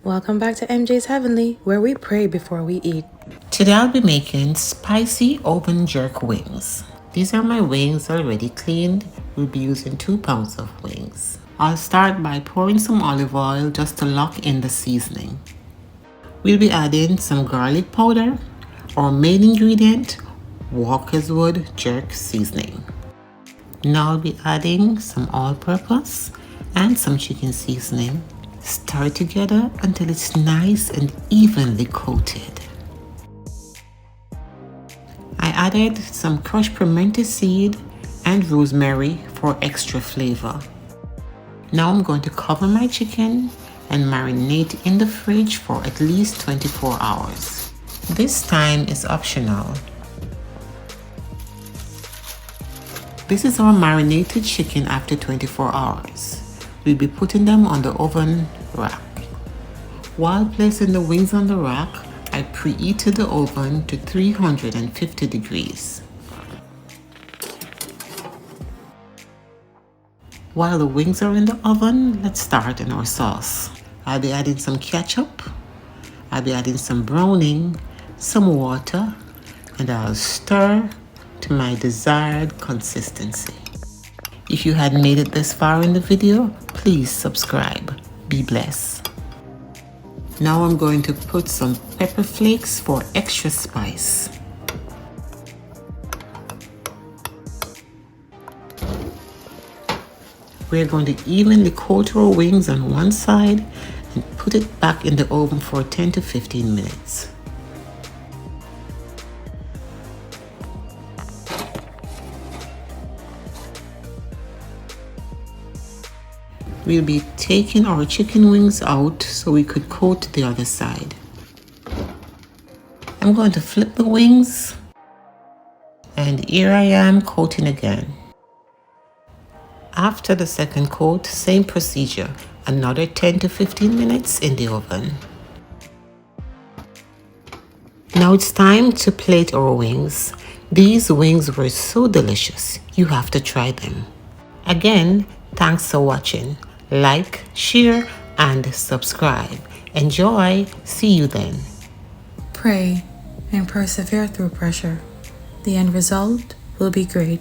Welcome back to MJ's Heavenly, where we pray before we eat. Today I'll be making spicy oven jerk wings. These are my wings already cleaned. We'll be using 2 pounds of wings. I'll start by pouring some olive oil just to lock in the seasoning. We'll be adding some garlic powder, our main ingredient, Walker's Wood jerk seasoning. Now I'll be adding some all-purpose and some chicken seasoning. Stir together until it's nice and evenly coated. I added some crushed pimento seed and rosemary for extra flavor. Now I'm going to cover my chicken and marinate in the fridge for at least 24 hours. This time is optional. This is our marinated chicken after 24 hours. We'll be putting them on the oven rack. While placing the wings on the rack, I preheated the oven to 350 degrees. While the wings are in the oven, let's start on our sauce. I'll be adding some ketchup, I'll be adding some browning, some water, and I'll stir to my desired consistency. If you had made it this far in the video, please subscribe. Be blessed. Now I'm going to put some pepper flakes for extra spice. We're going to evenly coat our wings on one side and put it back in the oven for 10 to 15 minutes. We'll be taking our chicken wings out so we could coat the other side. I'm going to flip the wings, and here I am coating again. After the second coat, same procedure, another 10 to 15 minutes in the oven. Now it's time to plate our wings. These wings were so delicious, you have to try them. Again, thanks for watching. Like, share, and subscribe. Enjoy. See you then. Pray and persevere through pressure. The end result will be great.